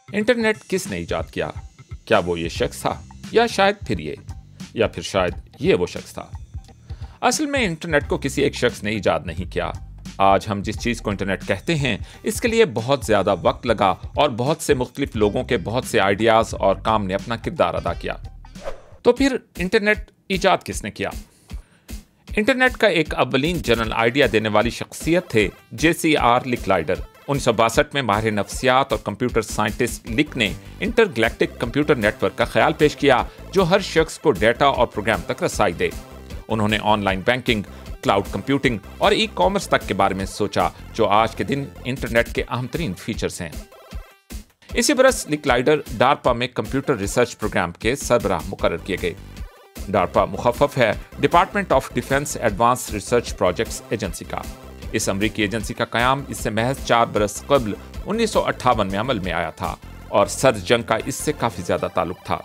Internet किसने इजाद किया? क्या वो ये शख्स था, या शायद फिर ये, या फिर शायद ये वो शख्स था? असल में इंटरनेट को किसी एक शख्स ने इजाद नहीं किया। आज हम जिस चीज को इंटरनेट कहते हैं, इसके लिए बहुत ज्यादा वक्त लगा और बहुत से मुख्तलिफ लोगों के बहुत से आइडियाज और काम ने अपना किरदार अदा किया। तो फिर इंटरनेट इजाद किसने किया? इंटरनेट का एक अव्वलीन जनरल आइडिया देने वाली शख्सियत थे JCR लिकलाइडर। 1962 में माहिर नफ्सियात और कंप्यूटर साइंटिस्ट लिक ने इंटरगैलेक्टिक कंप्यूटर नेटवर्क का ख्याल पेश किया, जो हर शख्स को डेटा और प्रोग्राम तक रसाई दे। उन्होंने ऑनलाइन बैंकिंग, क्लाउड कंप्यूटिंग और ई-कॉमर्स तक के बारे में सोचा, जो आज के दिन इंटरनेट के अहम तरीन फीचर्स हैं। इसी बरस लिकलाइडर डार्पा में कंप्यूटर रिसर्च प्रोग्राम के सरबराह मुकर्रर किए गए। डार्पा मुखफ़फ़ है department of defence advance research projects agency का। इस अमरीकी एजेंसी का क़याम इससे महज 4 बरस कबल 1958 में अमल में आया था और सर्द जंग का इससे काफ़ी ज़्यादा ताल्लुक था।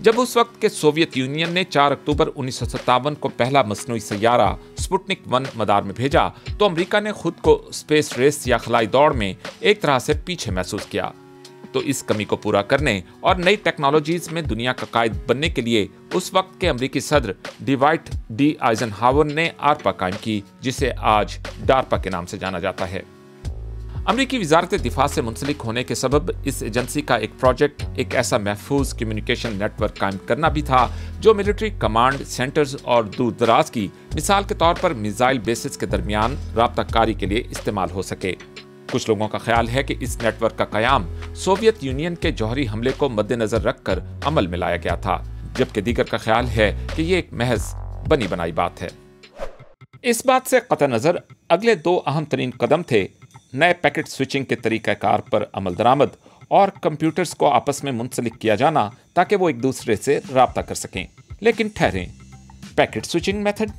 जब उस वक्त के सोवियत यूनियन ने 4 अक्टूबर 1957 को पहला मसनूई सैयारा स्पुतनिक 1 मदार में भेजा, तो अमेरिका ने खुद को स्पेस रेस या खलाई दौड़ में एक तरह से पीछे महसूस किया। तो इस कमी को पूरा करने और नई टेक्नोलॉजीज में दुनिया का कायद बनने के लिए उस वक्त के अमेरिकी सदर डिवाइट डी आइजनहावर ने आरपा कायम की, जिसे आज डार्पा के नाम से जाना जाता है। अमेरिकी वजारत दिफा से मुंसलिक होने के सबब इस एजेंसी का एक प्रोजेक्ट एक ऐसा महफूज कम्युनिकेशन नेटवर्क कायम करना भी था, जो मिलिट्री कमांड सेंटर्स और दूर दराज की, मिसाल के तौर पर मिसाइल बेसिस के दरमियान राब्ताकारी के लिए इस्तेमाल हो सके। कुछ लोगों का ख्याल है कि इस नेटवर्क का कयाम सोवियत यूनियन के जौहरी हमले को मद्देनजर रखकर अमल में लाया गया था, जबकि दीगर का ख्याल है कि ये एक महज बनी बनाई बात है। इस बात से कतई नजर अगले 2 अहम तरीन कदम थे नए पैकेट स्विचिंग के तरीक़ाकार पर अमल दरामद और कंप्यूटर्स को आपस में मुंसलिक किया जाना, ताकि वो एक दूसरे से राब्ता कर सकें। लेकिन ठहरें, पैकेट स्विचिंग मेथड?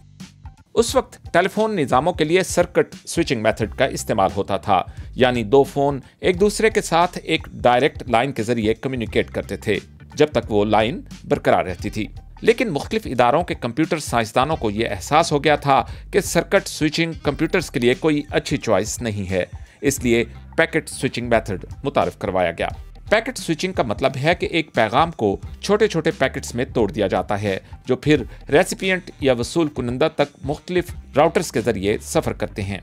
उस वक्त टेलीफोन निज़ामों के लिए सर्किट स्विचिंग मेथड का इस्तेमाल होता था, यानी 2 फोन एक दूसरे के साथ एक डायरेक्ट लाइन के जरिए कम्युनिकेट करते थे जब तक वो लाइन बरकरार रहती थी। लेकिन मुख्तलिफ इदारों के कंप्यूटर साइंसदानों को यह एहसास हो गया था कि सर्किट स्विचिंग कंप्यूटर्स के लिए कोई अच्छी चॉइस नहीं है, इसलिए पैकेट स्विचिंग मेथड मुतारिफ करवाया गया। पैकेट स्विचिंग का मतलब है कि एक पैगाम को छोटे छोटे पैकेट्स में तोड़ दिया जाता है, जो फिर रेसिपिएंट या वसूल कुनंदा तक मुख्तलिफ राउटर्स के जरिए सफ़र करते हैं।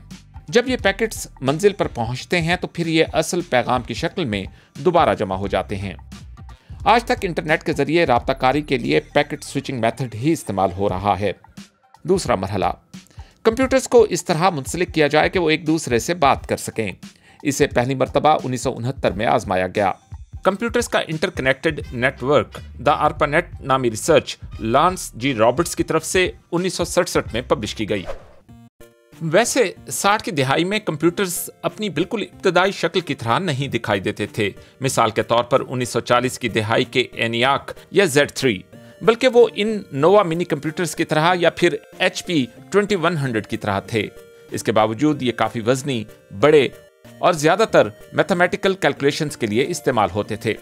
जब ये पैकेट्स मंजिल पर पहुंचते हैं तो फिर ये असल पैगाम की शक्ल में दोबारा जमा हो जाते हैं। आज तक इंटरनेट के जरिए राब्ताकारी के लिए पैकेट स्विचिंग मेथड ही इस्तेमाल हो रहा है। दूसरा मरहला, कंप्यूटर्स को इस तरह मुंसलिक किया जाए कि वो एक दूसरे से बात कर सकें। इसे पहली मरतबा 1969 में आजमाया गया। कंप्यूटर्स का इंटरकनेक्टेड नेटवर्क द आर्पानेट नामी रिसर्च लांस जी रॉबर्ट्स की तरफ से 1967 में पब्लिश की गई। वैसे 60 की दिहाई में कंप्यूटर्स अपनी बिल्कुल इब्तदाई शक्ल की तरह नहीं दिखाई देते थे। मिसाल के तौर पर 1940 की दिहाई के एनियाक या Z3, बल्कि वो इन नोवा मिनी कंप्यूटर्स की तरह या फिर HP 2100 की तरह थे। इसके बावजूद ये काफ़ी वजनी, बड़े और ज्यादातर मैथमेटिकल कैलकुलेशंस के लिए इस्तेमाल होते थे।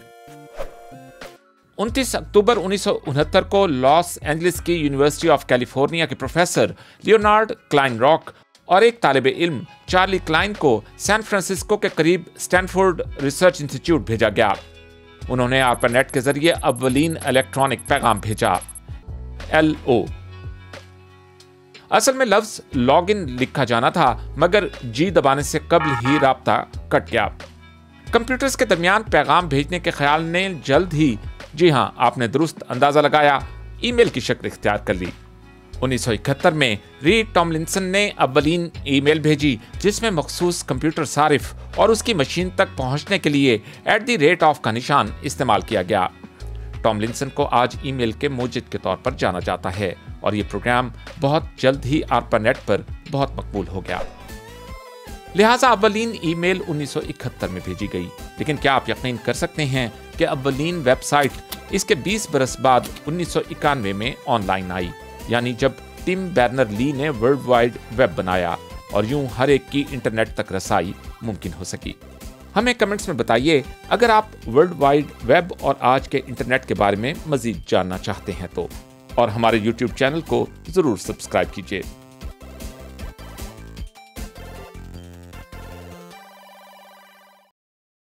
29 अक्टूबर 1969 को लॉस एंजलिस की यूनिवर्सिटी ऑफ कैलिफोर्निया के प्रोफेसर लियोनार्ड क्लाइनरॉक और एक तालिब इल्म चार्ली क्लाइन को सैन फ्रांसिस्को के करीब स्टैनफोर्ड रिसर्च इंस्टीट्यूट भेजा गया। उन्होंने आर्पानेट के जरिए अव्वलीन इलेक्ट्रॉनिक पैगाम भेजा, LO। असल में लफ्ज लॉगिन लिखा जाना था, मगर जी दबाने से कबल ही राब्ता कट गया। कंप्यूटर्स के दरमियान पैगाम भेजने के ख्याल ने जल्द ही, जी हां, आपने दुरुस्त अंदाजा लगाया, ईमेल की शक्ल इख्तियार कर ली। 1971 में रीड टॉमलिंसन ने अव्वलीन ईमेल भेजी, जिसमें मखसूस कंप्यूटर सारिफ और उसकी मशीन तक पहुंचने के लिए @ का निशान इस्तेमाल किया गया। टॉमलिंसन को आज ईमेल के मूजिद के तौर पर जाना जाता है और ये प्रोग्राम बहुत जल्द ही आर्पानेट पर बहुत मकबूल हो गया। लिहाजा अव्वलीन ईमेल 1971 में भेजी गई। लेकिन क्या आप यकीन कर सकते हैं कि अव्वलीन वेबसाइट इसके 20 बरस बाद 1991 में ऑनलाइन आई, यानी जब टिम बर्नर ली ने वर्ल्ड वाइड वेब बनाया और यूं हर एक की इंटरनेट तक रसाई मुमकिन हो सकी। हमें कमेंट्स में बताइए अगर आप वर्ल्ड वाइड वेब और आज के इंटरनेट के बारे में मजीद जानना चाहते हैं तो, और हमारे YouTube चैनल को जरूर सब्सक्राइब कीजिए।